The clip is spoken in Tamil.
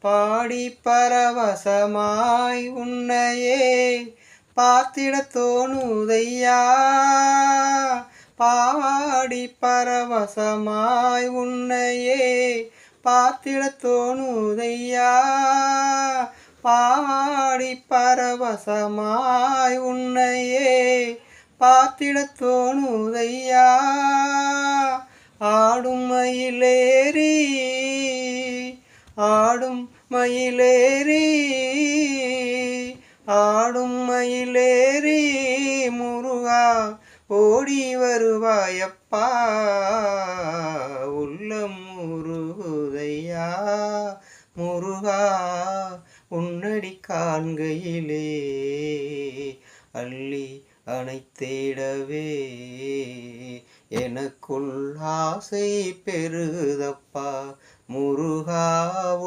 பாடி பரவசமாய் உன்னையே பார்த்திடத் தோணுதையா. பாடி பரவசமாய் உன்னையே பார்த்திடத் தோணுதையா. பாடி பரவசமாய் உன்னையே பார்த்திடத் தோணுதையா. ஆடும் மயிலேறி ஆடும் மயிலேறி ஆடும் மயிலேறி முருகா ஓடி வருவாயப்பா. உள்ளம் முருகுதையா முருகா உன்னடி காண்கையிலே அள்ளி அணைத்திடவே எனக்குள் ஆசை பெருகுதப்பா முருகா.